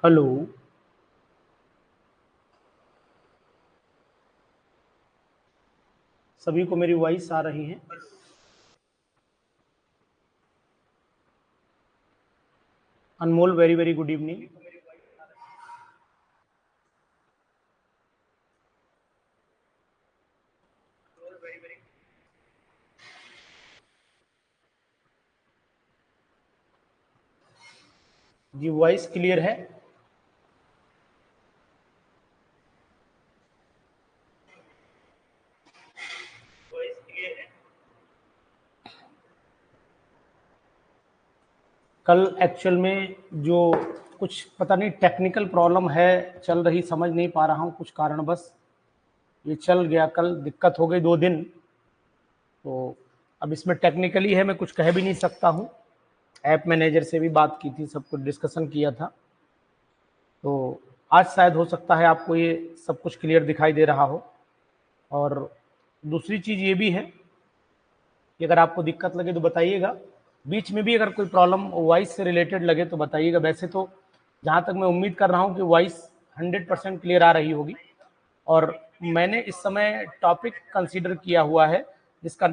Hello. सभी को मेरी वॉइस आ रही है? अनमोल, वेरी वेरी गुड इवनिंग। जी, वॉइस क्लियर है? कल एक्चुअल में जो कुछ पता नहीं टेक्निकल प्रॉब्लम है चल रही, समझ नहीं पा रहा हूँ कुछ कारणवश ये चल गया। कल दिक्कत हो गई 2 दिन। तो अब इसमें टेक्निकली है, मैं कुछ कह भी नहीं सकता हूँ। ऐप मैनेजर से भी बात की थी, सब कुछ डिस्कशन किया था। तो आज शायद हो सकता है आपको ये सब कुछ क्लियर दिखाई दे रहा हो। और दूसरी चीज़ ये भी है कि अगर आपको दिक्कत लगे तो बताइएगा। बीच में भी अगर कोई प्रॉब्लम वॉइस से रिलेटेड लगे तो बताइएगा। वैसे तो जहाँ तक मैं उम्मीद कर रहा हूँ कि वॉइस 100% क्लियर आ रही होगी। और मैंने इस समय टॉपिक कंसीडर किया हुआ है जिसका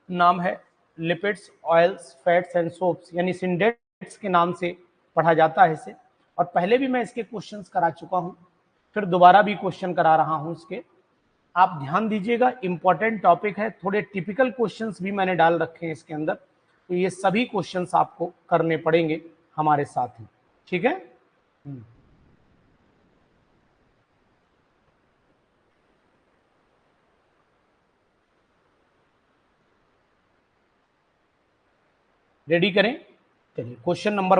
नाम है lipids, oils, fats and soaps, यानी सिंडेट्स के नाम से पढ़ा जाता है इसे। और पहले भी मैं इसके क्वेश्चंस करा चुका हूँ, फिर दोबारा भी क्वेश्चन करा रहा हूँ इसके। आप ध्यान दीजिएगा, इंपॉर्टेंट टॉपिक है। थोड़े टिपिकल क्वेश्चंस भी मैंने डाल रखे हैं इसके अंदर, तो ये सभी क्वेश्चंस आपको करने पड़ेंगे हमारे साथ ही। ठीक है? रेडी करें? चलिए, क्वेश्चन नंबर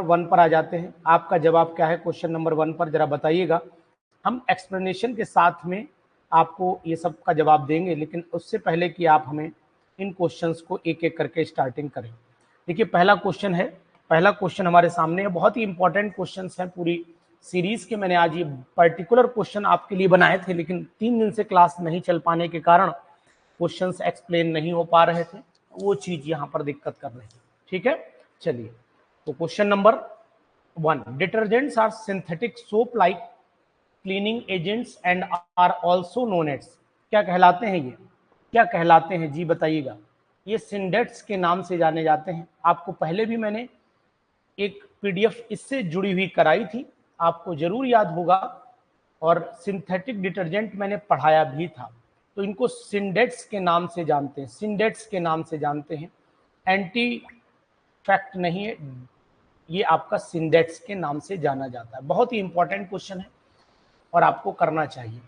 1 पर आ जाते हैं। आपका जवाब क्या है क्वेश्चन नंबर 1 पर, जरा बताइएगा। हम एक्सप्लेनेशन के साथ में आपको ये सब का जवाब देंगे, लेकिन उससे पहले कि आप हमें इन क्वेश्चंस को एक एक करके स्टार्टिंग करें। देखिए, पहला क्वेश्चन हमारे सामने है। बहुत ही इंपॉर्टेंट क्वेश्चंस हैं पूरी सीरीज के। मैंने आज ये पर्टिकुलर क्वेश्चन आपके लिए बनाए थे, लेकिन 3 दिन से क्लास नहीं चल पाने के कारण क्वेश्चंस एक्सप्लेन नहीं हो पा रहे थे। वो चीज यहाँ पर दिक्कत कर रही है। ठीक है, चलिए। तो question number 1, detergents are synthetic soap like cleaning agents and are also known as, क्या कहलाते हैं ये? क्या कहलाते हैं जी, बताइएगा। ये सिंडेट्स के नाम से जाने जाते हैं। आपको पहले भी मैंने एक पीडीएफ इससे जुड़ी हुई कराई थी, आपको जरूर याद होगा। और सिंथेटिक डिटर्जेंट मैंने पढ़ाया भी था। तो इनको सिंडेट्स के नाम से जानते हैं, सिंडेट्स के नाम से जानते हैं। एंटी फैक्ट नहीं है, ये आपका सिंडेट्स के नाम से जाना जाता है। बहुत ही इंपॉर्टेंट क्वेश्चन है और आपको करना चाहिए।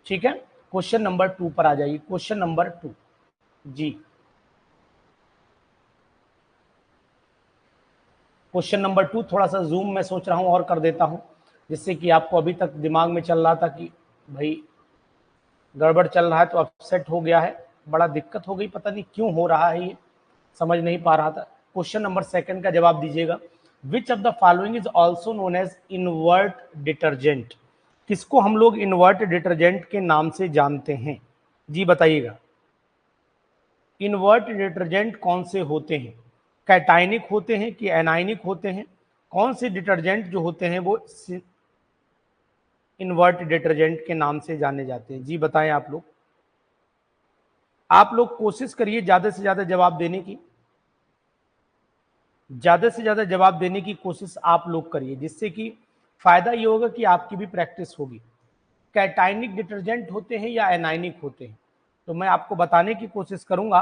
ठीक है, क्वेश्चन नंबर 2 पर आ जाइए। क्वेश्चन नंबर 2 जी, क्वेश्चन नंबर 2 थोड़ा सा जूम मैं सोच रहा हूँ और कर देता हूँ, जिससे कि आपको अभी तक दिमाग में चल रहा था कि भाई गड़बड़ चल रहा है, तो अपसेट हो गया है। बड़ा दिक्कत हो गई, पता नहीं क्यों हो रहा है ये, समझ नहीं पा रहा था। क्वेश्चन नंबर 2 का जवाब दीजिएगा। Which of the following is also known as invert detergent, किसको हम लोग इनवर्ट डिटर्जेंट के नाम से जानते हैं जी, बताइएगा। इनवर्ट डिटर्जेंट कौन से होते हैं? कैटाइनिक होते हैं कि एनाइनिक होते हैं? कौन से डिटर्जेंट जो होते हैं वो इनवर्ट डिटर्जेंट के नाम से जाने जाते हैं जी, बताएं आप लोग। आप लोग कोशिश करिए ज्यादा से ज्यादा जवाब देने की, ज्यादा से ज्यादा जवाब देने की कोशिश आप लोग करिए, जिससे कि फायदा ये होगा कि आपकी भी प्रैक्टिस होगी। कैटाइनिक डिटर्जेंट होते हैं या एनाइनिक होते हैं? तो मैं आपको बताने की कोशिश करूंगा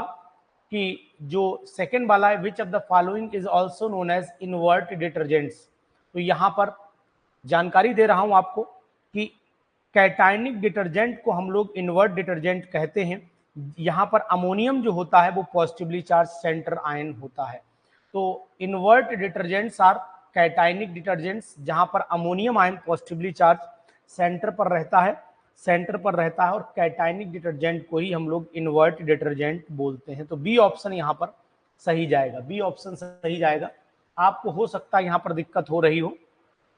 कि जो सेकंड वाला है, which of the following is also known as invert detergents, तो यहां पर जानकारी दे रहा हूं आपको कि कैटाइनिक डिटर्जेंट को हम लोग इनवर्ट डिटर्जेंट कहते हैं। यहां पर अमोनियम जो होता है वो पॉजिटिवली चार्ज सेंटर आयन होता है। तो invert detergents are cationic detergents, जहां पर ammonium ion positively charge centre पर रहता है, और कैटाइनिक डिटर्जेंट को ही हम लोग इनवर्ट डिटर्जेंट बोलते हैं। तो बी ऑप्शन यहाँ पर सही जाएगा, बी ऑप्शन सही जाएगा। आपको हो सकता है यहाँ पर दिक्कत हो रही हो,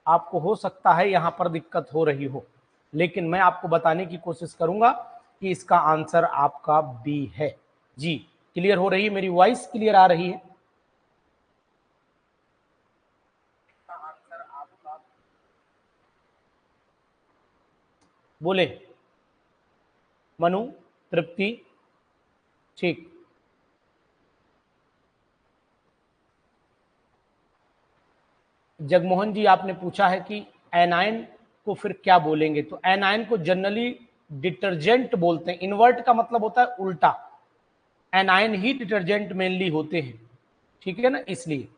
आपको हो सकता है यहाँ पर दिक्कत हो रही हो, लेकिन मैं आपको बताने की कोशिश करूंगा कि इसका आंसर आपका बी है जी। क्लियर हो रही है? मेरी वॉइस क्लियर आ रही है? बोले मनु, तृप्ति, ठीक। जगमोहन जी आपने पूछा है कि एनायन को फिर क्या बोलेंगे, तो एनायन को जनरली डिटर्जेंट बोलते हैं। इन्वर्ट का मतलब होता है उल्टा, एनायन ही डिटर्जेंट मेनली होते हैं, ठीक है ना। इसलिए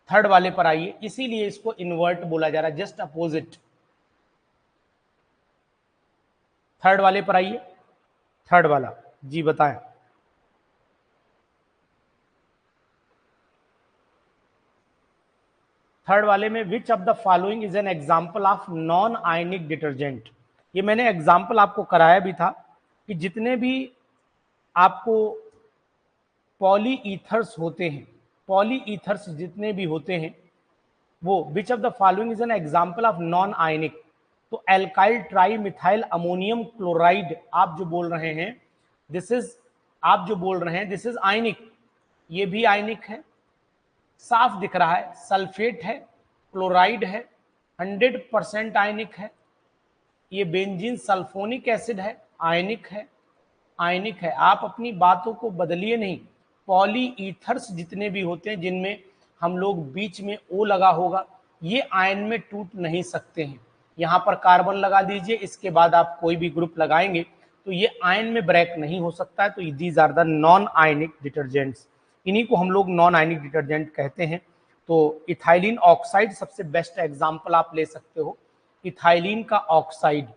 थर्ड वाले पर आइए, इसीलिए इसको इन्वर्ट बोला जा रहा है, जस्ट अपोजिट। थर्ड वाले पर आइए, थर्ड वाला जी बताएं। थर्ड वाले में विच of the following is an example of non ionic detergent. ये मैंने एग्जाम्पल आपको कराया भी था कि जितने भी आपको पॉली ईथर्स होते हैं, पॉली ईथर्स जितने भी होते हैं वो which of the following is an example of non ionic. तो alkyl trimethyl ammonium chloride आप जो बोल रहे हैं, दिस इज, आप जो बोल रहे हैं दिस इज आयनिक, ये भी आयनिक है, साफ दिख रहा है, सल्फेट है, क्लोराइड है, 100% आयनिक है। ये बेंजीन सल्फोनिक एसिड है, आयनिक है, आयनिक है। आप अपनी बातों को बदलिए नहीं। पॉली ईथर्स जितने भी होते हैं जिनमें हम लोग बीच में ओ लगा होगा, ये आयन में टूट नहीं सकते हैं। यहाँ पर कार्बन लगा दीजिए, इसके बाद आप कोई भी ग्रुप लगाएंगे तो ये आयन में ब्रेक नहीं हो सकता है। तो these are the non ionic detergents, इन्हीं को हम लोग नॉन आयनिक डिटर्जेंट कहते हैं। तो इथाइलिन ऑक्साइड सबसे बेस्ट एग्जाम्पल आप ले सकते हो, इथाइलिन का ऑक्साइड।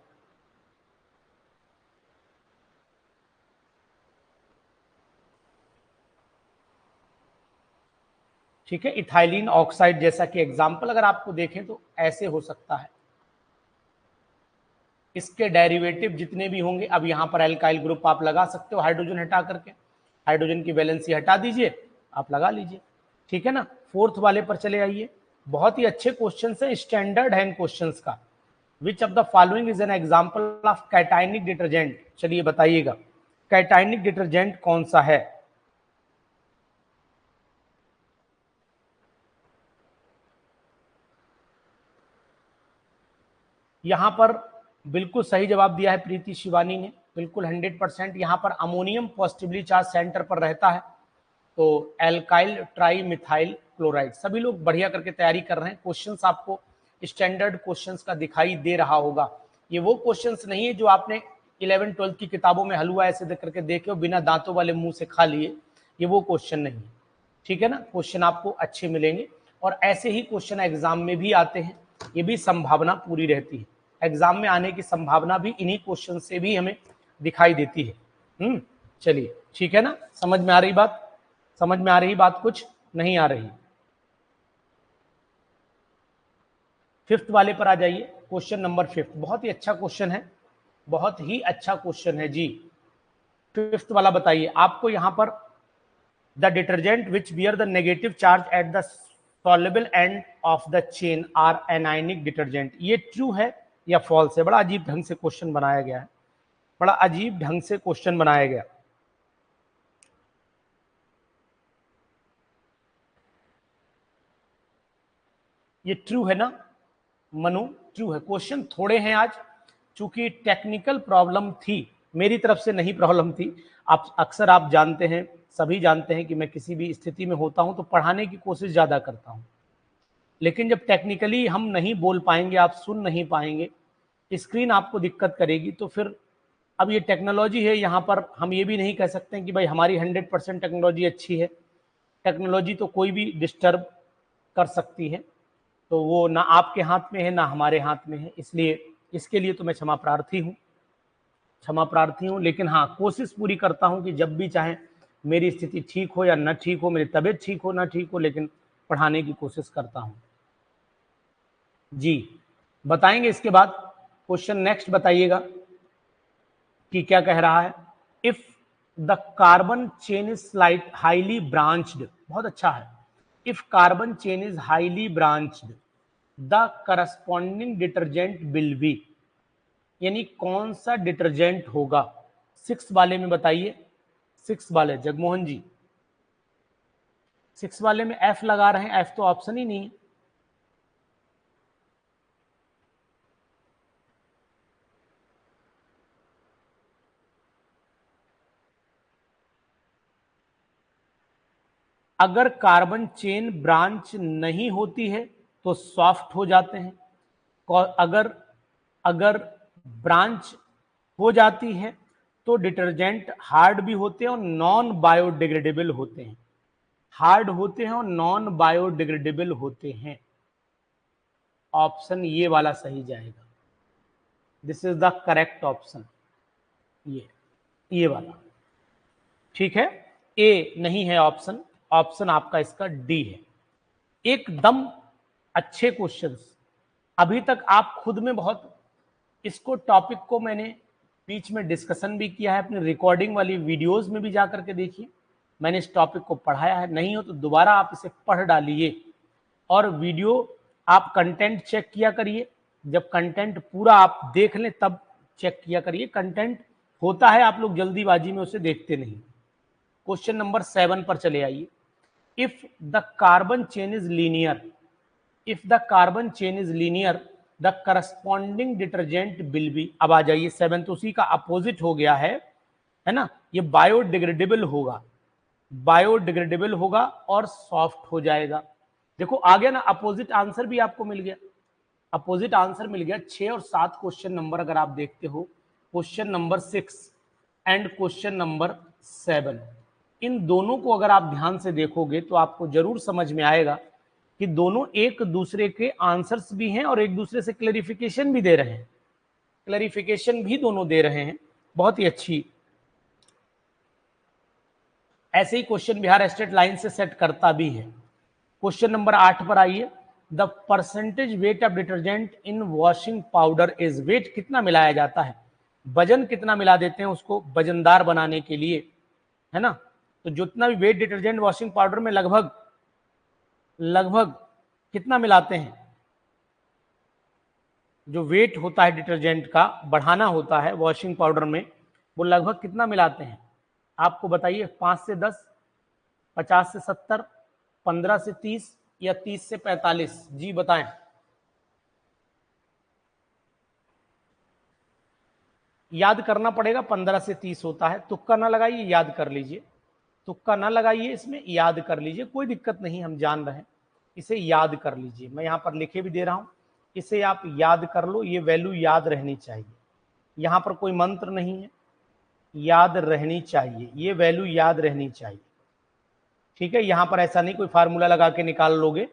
ठीक है, इथाइलिन ऑक्साइड जैसा कि एग्जाम्पल अगर आपको देखें तो ऐसे हो सकता है। इसके डेरिवेटिव जितने भी होंगे, अब यहां पर एल्काइल ग्रुप आप लगा सकते हो हाइड्रोजन हटा करके, हाइड्रोजन की वैलेंसी हटा दीजिए, आप लगा लीजिए, ठीक है ना। फोर्थ वाले पर चले आइए, बहुत ही अच्छे क्वेश्चन है, स्टैंडर्ड है इन क्वेश्चन का। विच of the following is an example of cationic detergent, चलिए बताइएगा कैटाइनिक डिटर्जेंट कौन सा है। यहां पर बिल्कुल सही जवाब दिया है प्रीति शिवानी ने, बिल्कुल 100%। यहां पर अमोनियम पॉजिटिवली चार्ज सेंटर पर रहता है, तो एल्काइल ट्राई मिथाइल क्लोराइड। सभी लोग बढ़िया करके तैयारी कर रहे हैं। क्वेश्चंस आपको स्टैंडर्ड क्वेश्चंस का दिखाई दे रहा होगा। ये वो क्वेश्चंस नहीं है जो आपने 11 12 की किताबों में हलवा ऐसे देख करके देखे हो, बिना दांतों वाले मुंह से खा लिए, ये वो क्वेश्चन नहीं है, ठीक है ना। क्वेश्चन आपको अच्छे मिलेंगे और ऐसे ही क्वेश्चन एग्जाम में भी आते हैं, ये भी संभावना पूरी रहती है। एग्जाम में आने की संभावना भी इन्हीं क्वेश्चन से भी हमें दिखाई देती है। चलिए ठीक है ना, समझ में आ रही बात, समझ में आ रही बात, कुछ नहीं आ रही। फिफ्थ वाले पर आ जाइए, क्वेश्चन नंबर फिफ्थ, बहुत ही अच्छा क्वेश्चन है, बहुत ही अच्छा क्वेश्चन है जी। फिफ्थ वाला बताइए, आपको यहां पर the detergent which bear the negative charge at the soluble end of the chain are anionic detergent, ये ट्रू है या फॉल्स है। बड़ा अजीब ढंग से क्वेश्चन बनाया गया है, बड़ा अजीब ढंग से क्वेश्चन बनाया गया। ये ट्रू है ना मनु, ट्रू है। क्वेश्चन थोड़े हैं आज, चूंकि टेक्निकल प्रॉब्लम थी, मेरी तरफ से नहीं प्रॉब्लम थी। आप अक्सर आप जानते हैं, सभी जानते हैं कि मैं किसी भी स्थिति में होता हूं तो पढ़ाने की कोशिश ज्यादा करता हूं, लेकिन जब टेक्निकली हम नहीं बोल पाएंगे, आप सुन नहीं पाएंगे, स्क्रीन आपको दिक्कत करेगी, तो फिर अब ये टेक्नोलॉजी है, यहाँ पर हम ये भी नहीं कह सकते हैं कि भाई हमारी 100% टेक्नोलॉजी अच्छी है। टेक्नोलॉजी तो कोई भी डिस्टर्ब कर सकती है, तो वो ना आपके हाथ में है ना हमारे हाथ में है, इसलिए इसके लिए तो मैं क्षमा प्रार्थी हूँ, क्षमा प्रार्थी हूँ। लेकिन हाँ, कोशिश पूरी करता हूँ कि जब भी चाहे मेरी स्थिति ठीक हो या न ठीक हो, मेरी तबीयत ठीक हो ना ठीक हो, लेकिन पढ़ाने की कोशिश करता हूँ जी। बताएंगे इसके बाद क्वेश्चन नेक्स्ट, बताइएगा कि क्या कह रहा है। If the carbon chain is slight highly branched, बहुत अच्छा है। If carbon chain is highly branched the corresponding detergent will be, यानी कौन सा डिटर्जेंट होगा। सिक्स वाले में बताइए, सिक्स वाले जगमोहन जी, सिक्स वाले में एफ लगा रहे हैं, एफ तो ऑप्शन ही नहीं है। अगर कार्बन चेन ब्रांच नहीं होती है तो सॉफ्ट हो जाते हैं, अगर अगर ब्रांच हो जाती है तो डिटर्जेंट हार्ड भी होते हैं और नॉन बायोडिग्रेडेबल होते हैं, हार्ड होते हैं और नॉन बायोडिग्रेडेबल होते हैं। ऑप्शन ये वाला सही जाएगा, this is the correct option, ये वाला। ठीक है, ए नहीं है ऑप्शन, ऑप्शन आपका इसका डी है। एकदम अच्छे क्वेश्चंस। अभी तक आप खुद में बहुत इसको टॉपिक को मैंने बीच में डिस्कशन भी किया है, अपनी रिकॉर्डिंग वाली वीडियोस में भी जाकर के देखिए, मैंने इस टॉपिक को पढ़ाया है। नहीं हो तो दोबारा आप इसे पढ़ डालिए और वीडियो आप कंटेंट चेक किया करिए। जब कंटेंट पूरा आप देख लें तब चेक किया करिए। कंटेंट होता है, आप लोग जल्दीबाजी में उसे देखते नहीं। क्वेश्चन नंबर 7 पर चले आइए। If the carbon chain is linear, if the carbon chain is linear the corresponding detergent will be. अब आ जाइए 7, तो उसी का अपोजिट हो गया है ना, ये बायोडिग्रेडेबल होगा, बायोडिग्रेडेबल होगा और सॉफ्ट हो जाएगा। देखो आ गया ना, अपोजिट आंसर भी आपको मिल गया, अपोजिट आंसर मिल गया। 6 और 7 क्वेश्चन नंबर अगर आप देखते हो, question number 6 and question number 7, इन दोनों को अगर आप ध्यान से देखोगे तो आपको जरूर समझ में आएगा कि दोनों एक दूसरे के आंसर्स भी हैं और एक दूसरे से क्लैरिफिकेशन भी दे रहे हैं, क्लैरिफिकेशन भी दोनों दे रहे हैं। बहुत ही अच्छी। ऐसे ही क्वेश्चन बिहार स्टेट लाइन से सेट करता भी है। क्वेश्चन नंबर 8 पर आइए। The percentage weight of detergent in washing powder is. Weight कितना मिलाया जाता है, वजन कितना मिला देते हैं उसको वजनदार बनाने के लिए, है ना। तो जितना भी वेट डिटर्जेंट वॉशिंग पाउडर में लगभग कितना मिलाते हैं, जो वेट होता है डिटर्जेंट का बढ़ाना होता है वॉशिंग पाउडर में, वो लगभग कितना मिलाते हैं आपको बताइए। 5 से 10, 50 से 70, 15 से 30 या 30 से 45? जी बताएं। याद करना पड़ेगा, 15 से 30 होता है। तुक्का ना लगाइए, याद कर लीजिए, तुक्का ना लगाइए, इसमें याद कर लीजिए, कोई दिक्कत नहीं, हम जान रहे हैं, इसे याद कर लीजिए। मैं यहां पर लिखे भी दे रहा हूं, इसे आप याद कर लो, ये वैल्यू याद रहनी चाहिए। यहां पर कोई मंत्र नहीं है, याद रहनी चाहिए, ये वैल्यू याद रहनी चाहिए। ठीक है, यहां पर ऐसा नहीं कोई फार्मूला लगा के निकाल लोगे,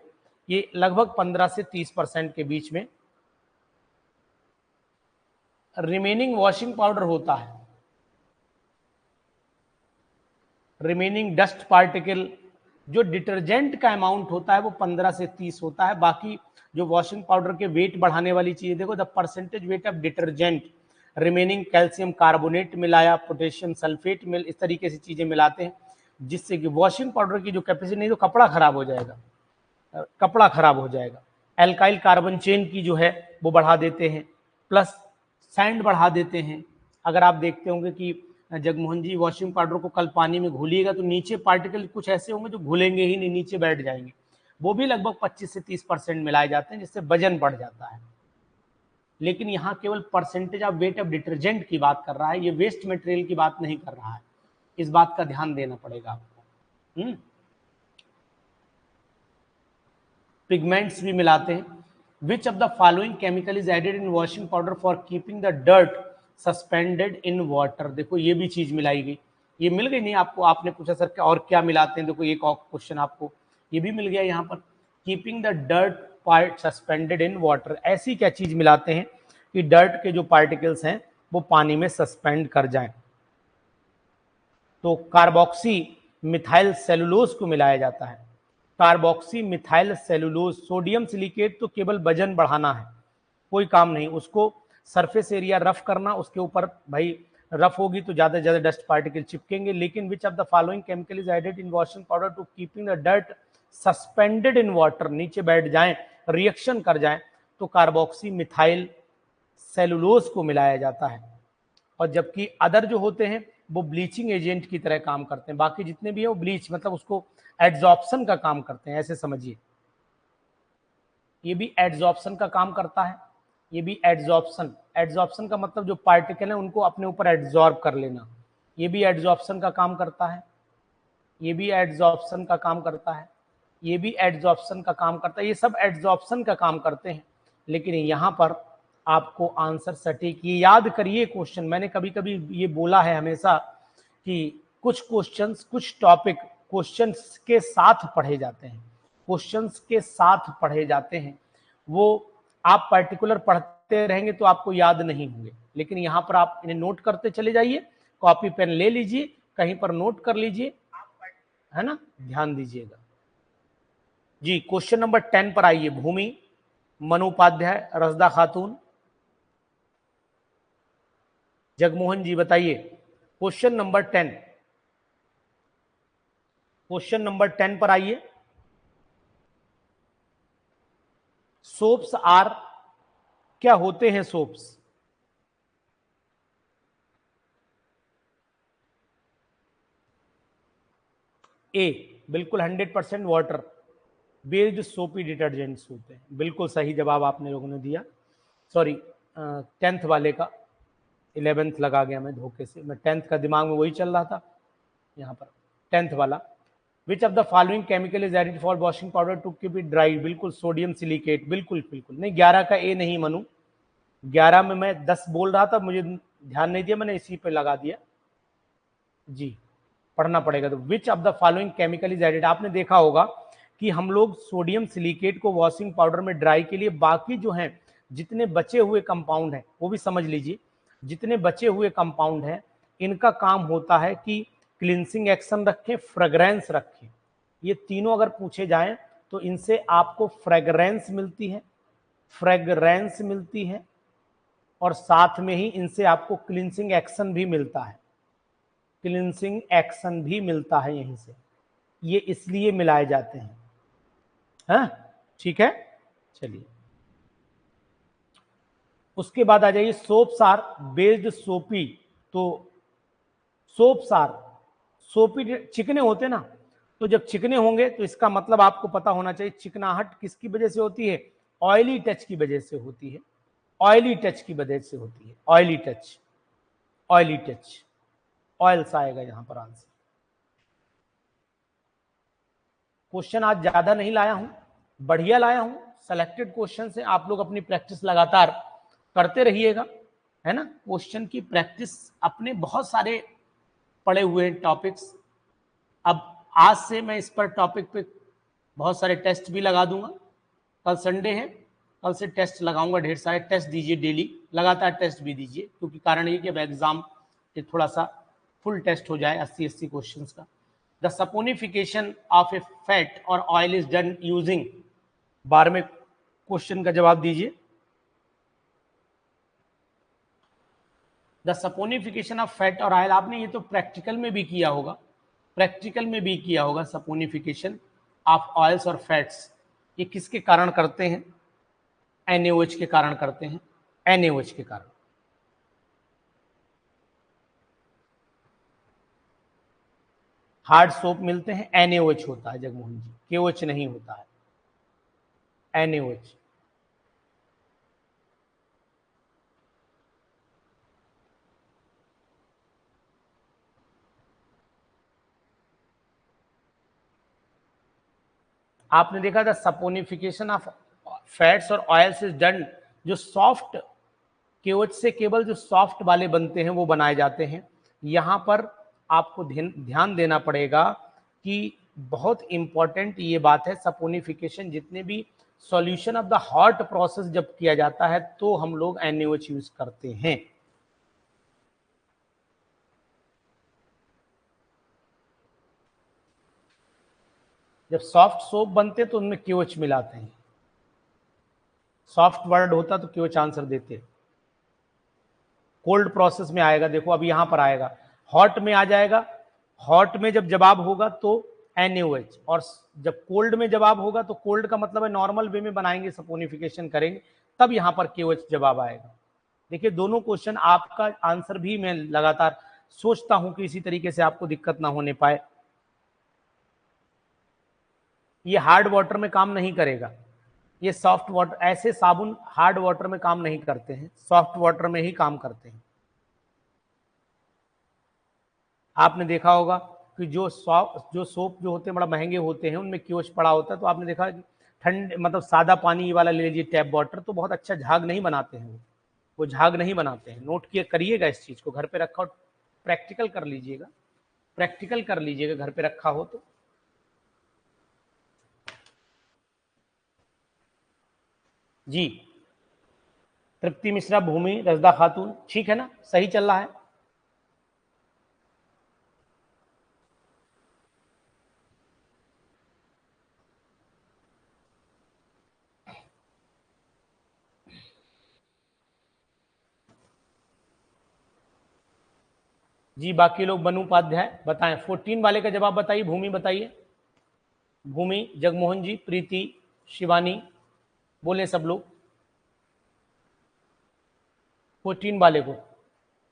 ये लगभग 15 से 30% के बीच में रिमेनिंग वॉशिंग पाउडर होता है। रिमेनिंग डस्ट पार्टिकल जो डिटर्जेंट का अमाउंट होता है वो 15 से 30 होता है। बाकी जो वॉशिंग पाउडर के वेट बढ़ाने वाली चीजें, देखो the percentage weight of detergent remaining calcium carbonate मिलाया, पोटेशियम सल्फेट मिल, इस तरीके से चीजें मिलाते हैं जिससे कि वॉशिंग पाउडर की जो कैपेसिटी, नहीं तो कपड़ा खराब हो जाएगा, कपड़ा खराब हो जाएगा। एल्काइल कार्बन चेन की जो है वो बढ़ा देते हैं, प्लस सैंड बढ़ा देते हैं। अगर आप देखते होंगे कि जगमोहन जी वॉशिंग पाउडर को कल पानी में घोलिएगा तो नीचे पार्टिकल कुछ ऐसे होंगे जो घुलेंगे ही नहीं, नीचे बैठ जाएंगे, वो भी लगभग 25 से 30% मिलाए जाते हैं, जिससे वजन बढ़ जाता है। लेकिन यहाँ केवल percentage of weight of detergent की बात कर रहा है, ये वेस्ट मटेरियल की बात नहीं कर रहा है, इस बात का ध्यान देना पड़ेगा आपको। पिगमेंट्स भी मिलाते हैं। Which of the following chemical is added in washing powder for keeping the dirt suspended in water. देखो ये भी चीज मिलाई गई, ये मिल गई नहीं आपको, आपने पूछा सर और क्या मिलाते हैं, देखो एक और क्वेश्चन आपको ये भी मिल गया यहाँ पर, keeping the dirt part suspended in water. ऐसी क्या चीज मिलाते हैं कि डर्ट के जो पार्टिकल्स हैं वो पानी में सस्पेंड कर जाएं। तो कार्बोक्सी मिथाइल सेलुलोज को मिलाया जाता है, carboxy methyl cellulose. Sodium silicate तो केवल वजन बढ़ाना है, कोई काम नहीं, उसको सरफेस एरिया रफ करना, उसके ऊपर भाई रफ होगी तो ज्यादा से ज्यादा डस्ट पार्टिकल चिपकेंगे। लेकिन which of the following chemical is added in washing powder to keeping the dirt suspended in water, नीचे बैठ जाएं, रिएक्शन कर जाएं, तो कार्बोक्सी मिथाइल सेलुलोज को मिलाया जाता है। और जबकि अदर जो होते हैं वो ब्लीचिंग एजेंट की तरह काम करते हैं, बाकी जितने भी है वो ब्लीच मतलब उसको एड्सॉर्प्शन का काम करते हैं, ऐसे समझिए। ये भी एड्सॉर्प्शन का काम करता है, ये भी एड्सॉर्प्शन, एड्सॉर्प्शन का मतलब जो पार्टिकल है उनको अपने ऊपर एड्सॉर्ब कर लेना, ये भी एड्सॉर्प्शन का काम करता है। ये भी एड्सॉर्प्शन का काम करता है, ये भी एड्सॉर्प्शन का काम करता है, ये सब एड्सॉर्प्शन का काम करते हैं। लेकिन यहाँ पर आपको आंसर सटीक, ये याद करिए क्वेश्चन, मैंने कभी कभी ये बोला है हमेशा कि कुछ क्वेश्चंस, कुछ टॉपिक क्वेश्चंस के साथ पढ़े जाते हैं, क्वेश्चंस के साथ पढ़े जाते हैं। वो आप पर्टिकुलर पढ़ते रहेंगे तो आपको याद नहीं होंगे, लेकिन यहाँ पर आप इन्हें नोट करते चले जाइए, कॉपी पेन ले लीजिए, कहीं पर नोट कर लीजिए, है ना, ध्यान दीजिएगा जी। क्वेश्चन नंबर 10 पर आइए। भूमि, मनु उपाध्याय, रजदा खातून, जगमोहन जी बताइए। क्वेश्चन नंबर 10, क्वेश्चन नंबर 10 पर आइए। सोप्स आर, क्या होते हैं सोप्स? ए, बिल्कुल 100% वाटर बेस्ड सोपी डिटर्जेंट्स होते हैं, बिल्कुल सही जवाब आपने लोगों ने दिया। सॉरी, 10th वाले का 11th लगा गया मैं धोखे से, मैं 10th का दिमाग में वही चल रहा था, यहाँ पर 10th वाला। Which of the following chemical is added for washing powder to keep it dry? बिल्कुल सोडियम सिलिकेट, बिल्कुल बिल्कुल नहीं। 11 का ए नहीं मनु, 11 में मैं 10 बोल रहा था, मुझे ध्यान नहीं दिया, मैंने इसी पे लगा दिया जी, पढ़ना पड़ेगा। तो which of the following chemical is added, आपने देखा होगा कि हम लोग सोडियम सिलिकेट को वॉशिंग पाउडर में ड्राई के लिए, बाकी जो हैं जितने बचे हुए कंपाउंड हैं वो भी समझ लीजिए, जितने बचे हुए कंपाउंड हैं इनका काम होता है कि क्लिनसिंग एक्शन रखें, फ्रेग्रेंस रखें। ये तीनों अगर पूछे जाएं तो इनसे आपको फ्रेग्रेंस मिलती है, फ्रेग्रेंस मिलती है, और साथ में ही इनसे आपको क्लिनसिंग एक्शन भी मिलता है, क्लिनसिंग एक्शन भी मिलता है यहीं से। ये इसलिए मिलाए जाते हैं, हाँ ठीक है। चलिए उसके बाद आ जाइए, सोप्स आर बेस्ड सोपी। तो सोप्स आर, सोपी चिकने होते ना, तो जब चिकने होंगे तो इसका मतलब आपको पता होना चाहिए चिकनाहट किसकी वजह से होती है? ऑयली टच की वजह से होती है, ऑयली टच की वजह से होती है, oily touch, oily touch, oils आएगा यहां पर आंसर। क्वेश्चन आज ज्यादा नहीं लाया हूं, बढ़िया लाया हूं, सेलेक्टेड क्वेश्चन से आप लोग अपनी प्रैक्टिस लगातार करते रहिएगा, है ना। क्वेश्चन की प्रैक्टिस अपने बहुत सारे पढ़े हुए टॉपिक्स, अब आज से मैं इस पर टॉपिक पे बहुत सारे टेस्ट भी लगा दूंगा। कल संडे है, कल से टेस्ट लगाऊंगा, ढेर सारे टेस्ट दीजिए डेली, लगातार टेस्ट भी दीजिए, क्योंकि कारण ये कि अब एग्जाम थोड़ा सा फुल टेस्ट हो जाए 80-80 क्वेश्चंस का। The saponification of a fat और ऑयल इज डन यूजिंग, 12वें क्वेश्चन का जवाब दीजिए। द सपोनिफिकेशन ऑफ फैट और ऑयल, आपने ये तो प्रैक्टिकल में भी किया होगा, प्रैक्टिकल में भी किया होगा। सपोनिफिकेशन ऑफ ऑयल्स और फैट्स ये किसके कारण करते हैं? NaOH के कारण करते हैं, NaOH के कारण। हार्ड सोप मिलते हैं, NaOH होता है जगमोहन जी, KOH नहीं होता है, NaOH। आपने देखा था सपोनिफिकेशन ऑफ फैट्स और ऑयल्स इज डन, जो सॉफ्ट KOH से केवल जो सॉफ्ट वाले बनते हैं वो बनाए जाते हैं। यहां पर आपको ध्यान देना पड़ेगा कि बहुत इंपॉर्टेंट ये बात है, सपोनिफिकेशन जितने भी solution of the hot process जब किया जाता है तो हम लोग NaOH यूज करते हैं। जब सॉफ्ट सोप बनते तो उनमें KOH मिलाते हैं, सॉफ्ट वर्ड होता तो KOH आंसर देते। कोल्ड प्रोसेस में आएगा, देखो अभी यहां पर आएगा, हॉट में आ जाएगा, हॉट में जब जवाब होगा तो NaOH, और जब कोल्ड में जवाब होगा तो कोल्ड का मतलब है नॉर्मल वे में बनाएंगे, सपोनिफिकेशन करेंगे, तब यहां पर KOH जवाब आएगा। देखिए दोनों क्वेश्चन आपका आंसर भी मैं लगातार सोचता हूं कि इसी तरीके से आपको दिक्कत ना होने पाए। ये हार्ड वाटर में काम नहीं करेगा, ये सॉफ्ट वाटर, ऐसे साबुन हार्ड वाटर में काम नहीं करते हैं, सॉफ्ट वाटर में ही काम करते हैं। आपने देखा होगा कि जो सोप जो होते हैं बड़ा महंगे होते हैं, उनमें क्योच पड़ा होता है, तो आपने देखा ठंड मतलब सादा पानी वाला ले लीजिए टैप वाटर, तो बहुत अच्छा झाग नहीं बनाते हैं वो झाग नहीं बनाते हैं। नोट किए करिएगा इस चीज को, घर पे रखा हो प्रैक्टिकल कर लीजिएगा, प्रैक्टिकल कर लीजिएगा घर पे रखा हो तो। जी तृप्ति मिश्रा, भूमि, रजदा खातून, ठीक है ना, सही चल रहा है। जी बाकी लोग बनु उपाध्याय बताएं, 14 वाले का जवाब बताइए, भूमि बताइए, भूमि, जगमोहन जी, प्रीति, शिवानी, बोले सब लोग 14 वाले को।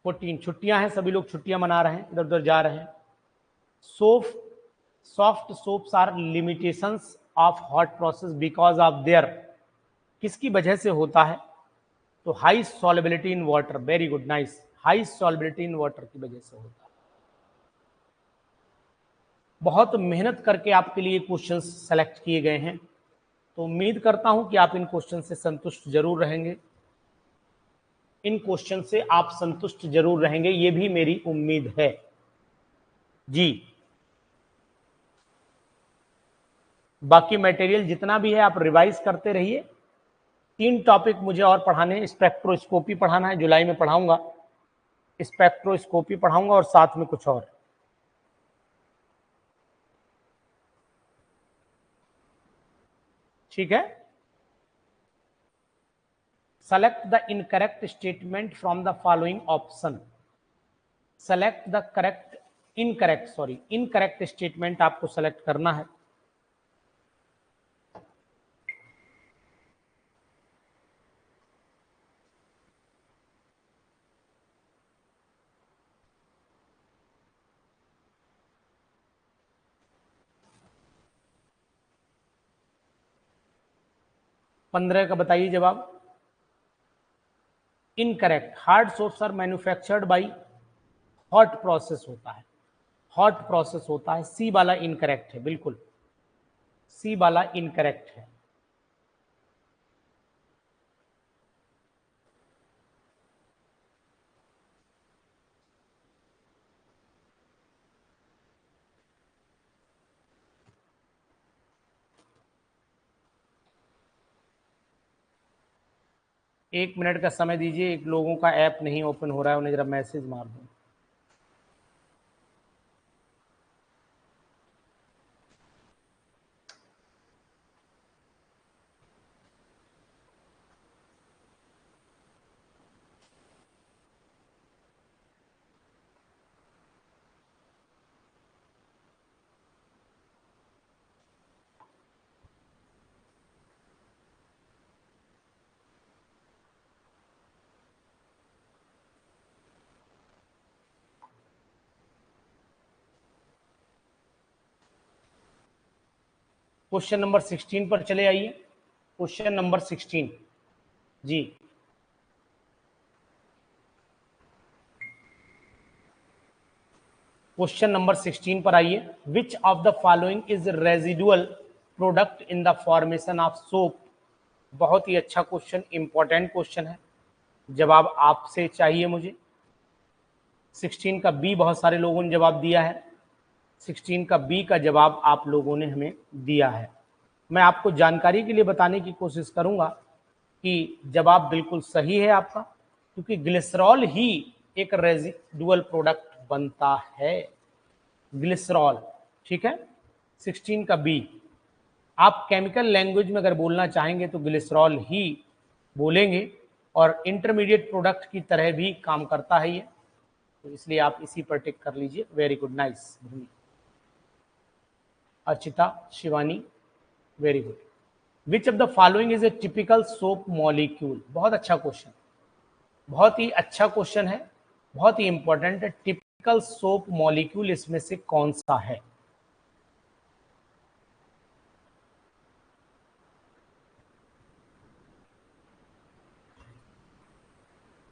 14 छुट्टियां हैं, सभी लोग छुट्टियां मना रहे हैं, इधर उधर जा रहे हैं। Soft soaps are limitations of hot process because of their, किसकी वजह से होता है, तो high solubility in water, very good nice, high solubility in water की वजह से होता है। बहुत मेहनत करके आपके लिए क्वेश्चंस सेलेक्ट किए गए हैं, तो उम्मीद करता हूं कि आप इन क्वेश्चन से संतुष्ट जरूर रहेंगे, इन क्वेश्चन से आप संतुष्ट जरूर रहेंगे, ये भी मेरी उम्मीद है। जी बाकी मटेरियल जितना भी है आप रिवाइज करते रहिए। 3 टॉपिक मुझे और पढ़ाने, स्पेक्ट्रोस्कोपी पढ़ाना है, जुलाई में पढ़ाऊंगा, स्पेक्ट्रोस्कोपी पढ़ाऊंगा और साथ में कुछ और। ठीक है, select the incorrect statement from the following option, select the incorrect statement आपको सेलेक्ट करना है। पंद्रह का बताइए जवाब। Incorrect, hard soaps are manufactured by hot process होता है, हॉट प्रोसेस होता है, सी वाला इनकरेक्ट है, बिल्कुल सी वाला इनकरेक्ट है। एक मिनट का समय दीजिए, एक लोगों का ऐप नहीं ओपन हो रहा है, उन्हें जरा मैसेज मार दूं। क्वेश्चन नंबर 16 पर चले आइए, क्वेश्चन नंबर 16। जी क्वेश्चन नंबर 16 पर आइए। विच of the following is residual product in the formation of soap, बहुत ही अच्छा क्वेश्चन, इंपॉर्टेंट क्वेश्चन है, जवाब आपसे चाहिए मुझे। 16 का बी बहुत सारे लोगों ने जवाब दिया है, 16 का बी का जवाब आप लोगों ने हमें दिया है। मैं आपको जानकारी के लिए बताने की कोशिश करूंगा कि जवाब बिल्कुल सही है आपका, क्योंकि ग्लिसरॉल ही एक रेजिडुअल प्रोडक्ट बनता है, ग्लिसरॉल, ठीक है। 16 का बी, आप केमिकल लैंग्वेज में अगर बोलना चाहेंगे तो ग्लिसरॉल ही बोलेंगे, और इंटरमीडिएट प्रोडक्ट की तरह भी काम करता है ये, तो इसलिए आप इसी पर टिक कर लीजिए। Very good, nice Bhumi, Archita, Shivani, very good. Which of the following is a typical soap molecule, बहुत अच्छा क्वेश्चन, बहुत ही अच्छा क्वेश्चन है, बहुत ही इंपॉर्टेंट है। टिपिकल सोप मॉलिक्यूल इसमें से कौन सा है?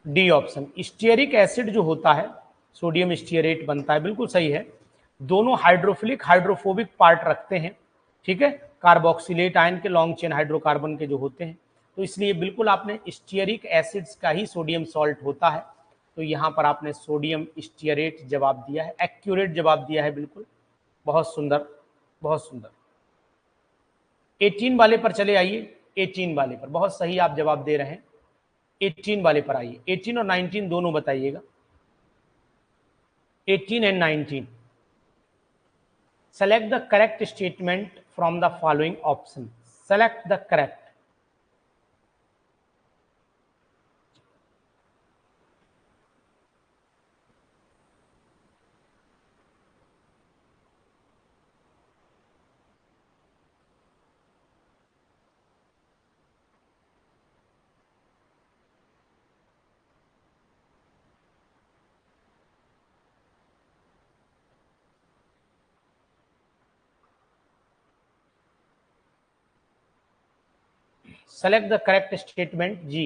डी ऑप्शन, स्टीयरिक एसिड जो होता है, सोडियम स्टीयरेट बनता है, बिल्कुल सही है। दोनों हाइड्रोफिलिक हाइड्रोफोबिक पार्ट रखते हैं, ठीक है, कार्बोक्सिलेट आयन के लॉन्ग चेन हाइड्रोकार्बन के जो होते हैं, तो इसलिए बिल्कुल आपने स्टीयरिक एसिड्स का ही सोडियम सॉल्ट होता है, तो यहाँ पर आपने सोडियम स्टीयरेट जवाब दिया है, एक्यूरेट जवाब दिया है, बिल्कुल बहुत सुंदर, बहुत सुंदर। 18 वाले पर चले आइए, 18 वाले पर बहुत सही आप जवाब दे रहे हैं, 18 वाले पर आइए, 18 और 19 दोनों बताइएगा, 18 and 19। Select the correct statement from the following option. Select the correct. Select the correct statement G.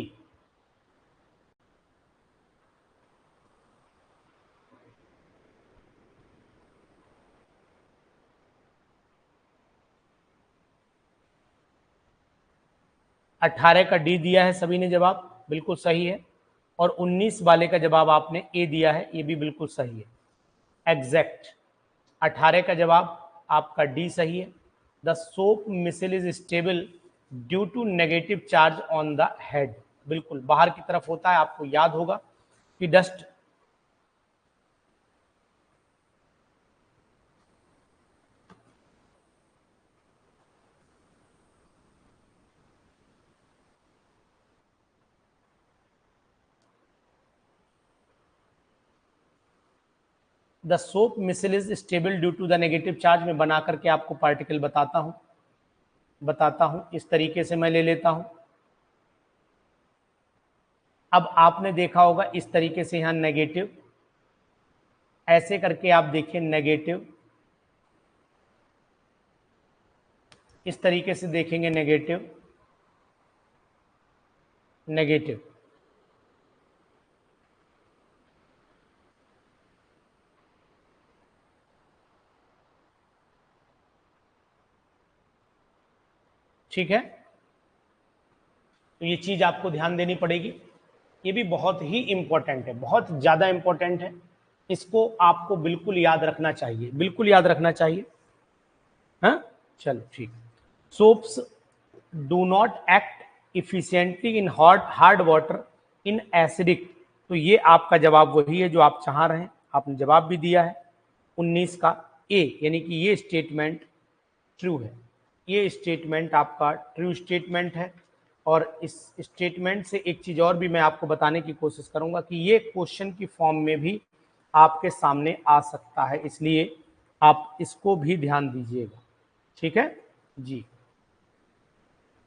अठारह का डी दिया है सभी ने जवाब, बिल्कुल सही है, और 19 वाले का जवाब आपने ए दिया है, ये भी बिल्कुल सही है, एग्जैक्ट। 18 का जवाब आपका डी सही है। The soap micelle is stable due to negative charge on the head, बिल्कुल बाहर की तरफ होता है, आपको याद होगा कि dust the soap micelle is stable due to the negative charge में बना करके आपको पार्टिकल बताता हूं, इस तरीके से मैं ले लेता हूं। अब आपने देखा होगा इस तरीके से यहां नेगेटिव, ऐसे करके आप देखिए नेगेटिव, इस तरीके से देखेंगे नेगेटिव नेगेटिव, ठीक है, तो ये चीज आपको ध्यान देनी पड़ेगी, ये भी बहुत ही इंपॉर्टेंट है, बहुत ज्यादा इंपॉर्टेंट है, इसको आपको बिल्कुल याद रखना चाहिए, बिल्कुल याद रखना चाहिए। हाँ चलो ठीक। Soaps do not act efficiently in hard water in acidic, तो ये आपका जवाब वही है जो आप चाह रहे हैं, आपने जवाब भी दिया है 19 का ए, यानी कि ये स्टेटमेंट ट्रू है, ये स्टेटमेंट आपका ट्रू स्टेटमेंट है। और इस स्टेटमेंट से एक चीज और भी मैं आपको बताने की कोशिश करूंगा कि ये क्वेश्चन की फॉर्म में भी आपके सामने आ सकता है, इसलिए आप इसको भी ध्यान दीजिएगा, ठीक है जी।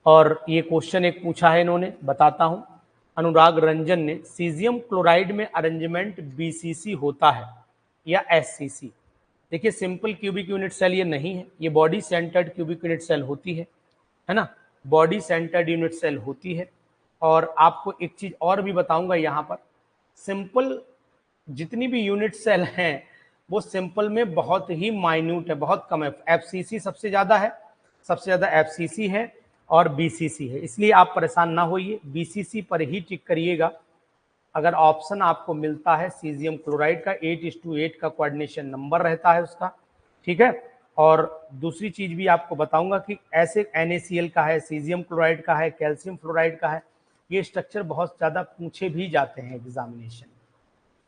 और ये क्वेश्चन एक पूछा है इन्होंने, बताता हूं, अनुराग रंजन ने, सीजियम क्लोराइड में अरेंजमेंट बीसीसी होता है या एससीसी। देखिए सिंपल क्यूबिक यूनिट सेल ये नहीं है, ये body centred cubic unit cell होती है ना, बॉडी सेंटर्ड यूनिट सेल होती है। और आपको एक चीज और भी बताऊंगा यहाँ पर, सिंपल जितनी भी यूनिट सेल हैं वो सिंपल में बहुत ही माइन्यूट है, बहुत कम है, एफसीसी सबसे ज्यादा है, सबसे ज्यादा एफसीसी है और बीसीसी है, इसलिए आप परेशान ना होइए, बीसीसी पर ही टिक करिएगा। अगर ऑप्शन आपको मिलता है सीजियम क्लोराइड का 8:8 का कोऑर्डिनेशन नंबर रहता है उसका, ठीक है। और दूसरी चीज भी आपको बताऊंगा कि ऐसे NaCl का है, सीजियम क्लोराइड का है, कैल्शियम फ्लोराइड का है, ये स्ट्रक्चर बहुत ज्यादा पूछे भी जाते हैं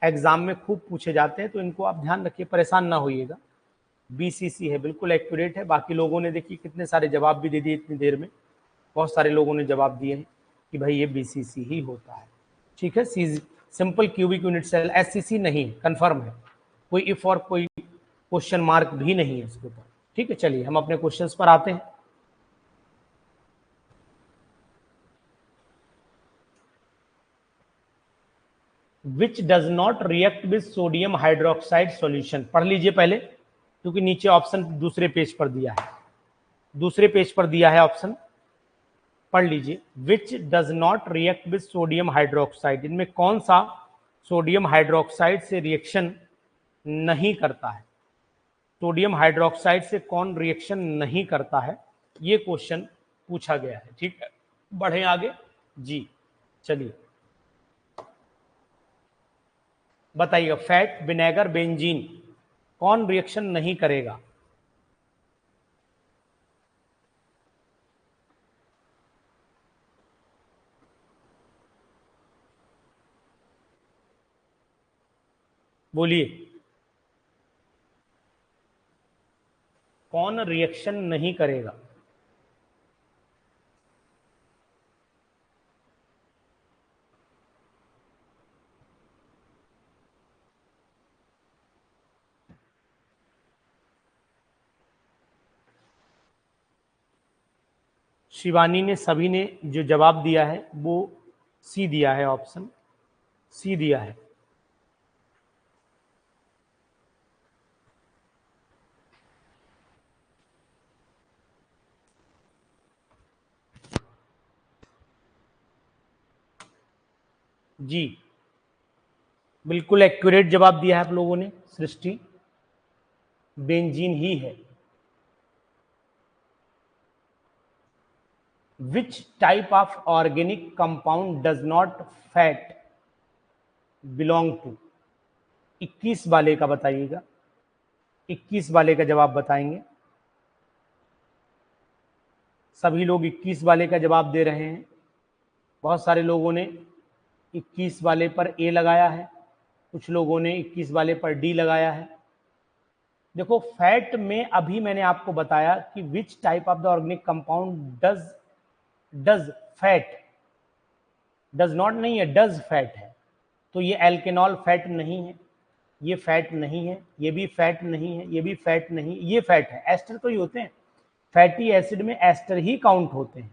एग्जाम में खूब पूछे जाते हैं, तो इनको आप ध्यान रखिए, परेशान ना होइएगा। बीसीसी है, बिल्कुल एक्यूरेट है। बाकी लोगों ने देखिए कितने सारे जवाब भी दे दिए इतनी देर में, बहुत सारे लोगों ने जवाब दिए हैं कि भाई ये बीसीसी ही होता है, ठीक है। Simple cubic unit cell SCC नहीं, कंफर्म है, कोई इफ और कोई क्वेश्चन मार्क भी नहीं है इसके ऊपर, ठीक है। चलिए हम अपने क्वेश्चंस पर आते हैं। Which does not react with sodium hydroxide solution, पढ़ लीजिए पहले, क्योंकि नीचे ऑप्शन दूसरे पेज पर दिया है, दूसरे पेज पर दिया है ऑप्शन, पढ़ लीजिए। Which does not react with sodium hydroxide, इनमें कौन सा सोडियम हाइड्रोक्साइड से रिएक्शन नहीं करता है, सोडियम हाइड्रोक्साइड से कौन रिएक्शन नहीं करता है, ये क्वेश्चन पूछा गया है। ठीक है, बढ़े आगे जी, चलिए बताइएगा। फैट, विनेगर, बेंजीन, कौन रिएक्शन नहीं करेगा? बोलिए, कौन रिएक्शन नहीं करेगा? शिवानी ने, सभी ने जो जवाब दिया है वो सी दिया है, ऑप्शन सी दिया है। जी, बिल्कुल एक्यूरेट जवाब दिया है आप लोगों ने। सृष्टि, बेंजीन ही है। Which type of organic compound does not fat belong to? 21 वाले का बताइएगा, 21 वाले का जवाब बताएंगे। सभी लोग 21 वाले का जवाब दे रहे हैं। बहुत सारे लोगों ने 21 वाले पर ए लगाया है, कुछ लोगों ने 21 वाले पर डी लगाया है। देखो, फैट में अभी मैंने आपको बताया कि which type of the organic compound does fat, does not नहीं है, डज फैट है। तो ये एल्केनॉल फैट नहीं है, ये फैट नहीं है, ये भी फैट नहीं है, ये भी फैट नहीं, ये फैट है। एस्टर तो ही होते हैं, फैटी एसिड में एस्टर ही काउंट होते हैं।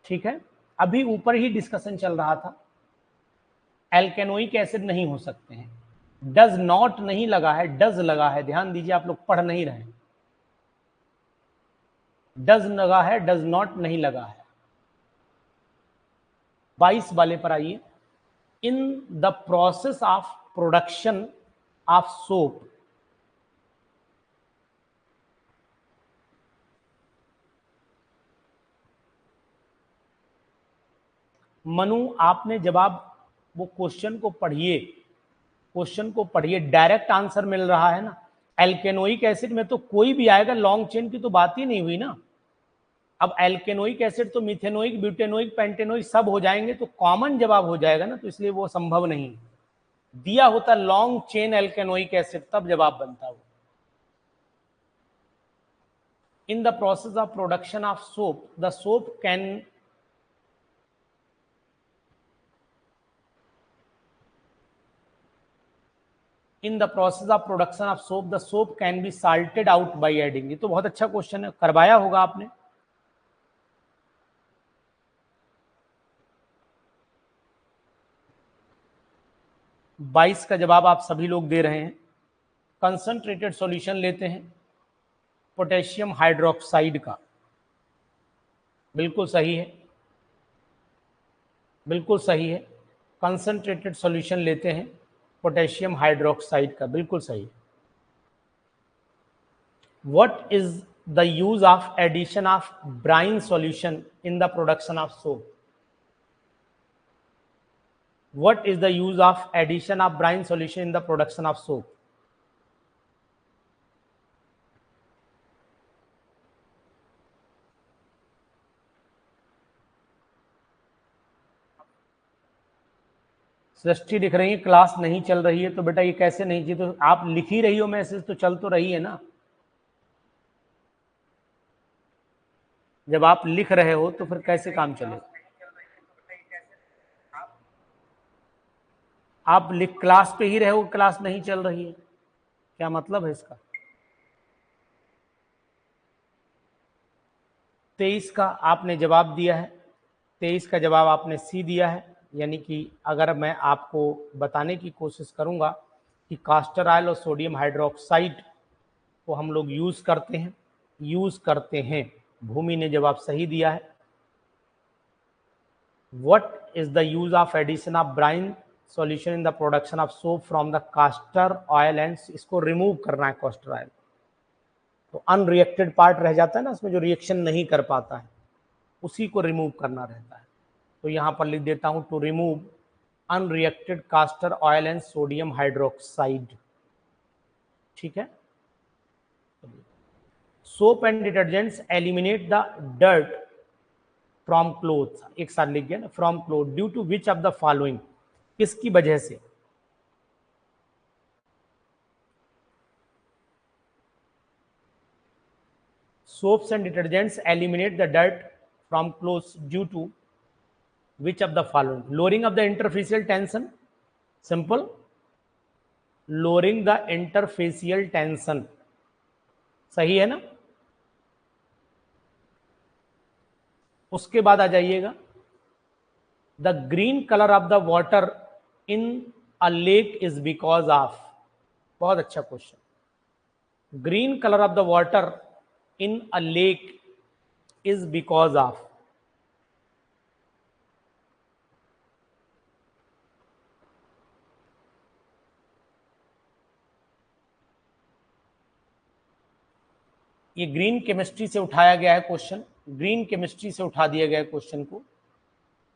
ठीक है, अभी ऊपर ही डिस्कशन चल रहा था, एल्केनोइक एसिड नहीं हो सकते हैं। डज नॉट नहीं लगा है, डज लगा है। ध्यान दीजिए, आप लोग पढ़ नहीं रहे। डज लगा है, डज नॉट नहीं लगा है। 22 वाले पर आइए। In the process of production of soap, Manu आपने जवाब, वो क्वेश्चन को पढ़िए, क्वेश्चन को पढ़िए, डायरेक्ट आंसर मिल रहा है ना। एल्केनोइक एसिड में तो कोई भी आएगा, लॉन्ग चेन की तो बात ही नहीं हुई ना। अब एल्केनोइक एसिड तो मिथेनोइक, ब्यूटेनोइक, पेंटेनोइक सब हो जाएंगे, तो कॉमन जवाब हो जाएगा ना, तो इसलिए वो संभव नहीं। दिया होता लॉन्ग चेन एल्केनोइक एसिड, तब जवाब बनता वो। In the process of production of soap, the soap can, in the process of production of soap the soap can be salted out by adding. ये तो बहुत अच्छा क्वेश्चन है, करवाया होगा आपने। बाईस का जवाब आप सभी लोग दे रहे हैं। कंसंट्रेटेड सॉल्यूशन लेते हैं पोटेशियम हाइड्रोक्साइड का, बिल्कुल सही है, बिल्कुल सही है। कंसंट्रेटेड सॉल्यूशन लेते हैं पोटेशियम हाइड्रोक्साइड का, बिल्कुल सही है। What is the use of addition of brine solution in the production of soap? What is the use of addition of brine solution in the production of soap? सृष्टि दिख रही है, class नहीं चल रही है, तो बेटा ये कैसे नहीं जी? तो आप लिख ही रही हो मैसेज, तो चल तो रही है ना। जब आप लिख रहे हो तो फिर कैसे काम चले? आप लिख क्लास पे ही रहे हो, क्लास नहीं चल रही है, क्या मतलब है इसका? 23 का आपने जवाब दिया है, 23 का जवाब आपने सी दिया है। यानी कि अगर मैं आपको बताने की कोशिश करूंगा कि कास्टर ऑयल और सोडियम हाइड्रोक्साइड को हम लोग यूज़ करते हैं। भूमि ने जवाब सही दिया है। What is the use of addition of brine solution in the production of soap from the castor oil and, इसको रिमूव करना है कास्टर ऑयल। तो अनरिएक्टेड पार्ट रह जाता है ना, उसमें जो रिएक्शन नहीं कर पाता है, उसी को रिमूव करना रहता है। तो यहाँ पर लिख देता हूँ to remove unreacted castor oil and sodium hydroxide. ठीक है। Soap and detergents eliminate the dirt from clothes, एक साथ लिख गया ना, from cloth due to which of the following, किसकी वजह से? Soaps and detergents eliminate the dirt from clothes due to which of the following? Lowering of the interfacial tension, simple, lowering the interfacial tension, सही है ना। उसके बाद आ जाइएगा, the green color of the water in a lake is because of, बहुत अच्छा question, green color of the water in a lake is because of, ये green chemistry से उठाया गया है क्वेश्चन, ग्रीन केमिस्ट्री से उठा दिया गया क्वेश्चन को,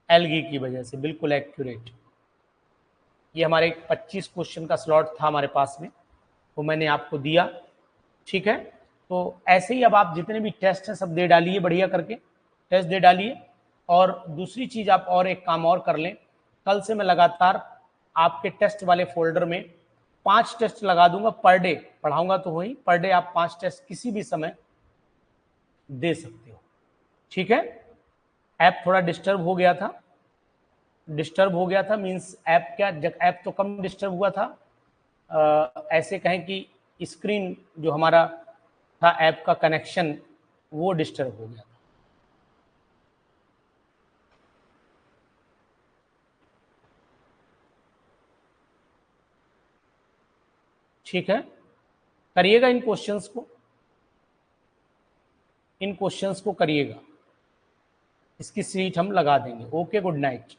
एल्गी की वजह से, बिल्कुल एक्यूरेट। ये हमारे 25 क्वेश्चन का स्लॉट था हमारे पास में, वो मैंने आपको दिया। ठीक है, तो ऐसे ही अब आप जितने भी टेस्ट हैं सब दे डालिए, बढ़िया करके टेस्ट दे डालिए। और दूसरी चीज़ आप और एक काम और कर लें, कल से मैं लगातार आपके टेस्ट वाले फोल्डर में 5 टेस्ट लगा दूंगा पर डे, पढ़ाऊंगा तो वही, पर डे आप 5 टेस्ट किसी भी समय दे सकते हो। ठीक है, ऐप थोड़ा डिस्टर्ब हो गया था, मींस ऐप क्या, ऐप तो कम डिस्टर्ब हुआ था, ऐसे कहें कि स्क्रीन जो हमारा था ऐप का कनेक्शन वो डिस्टर्ब हो गया था। ठीक है, करिएगा इन क्वेश्चंस को, करिएगा, इसकी सीट हम लगा देंगे। Okay, good night.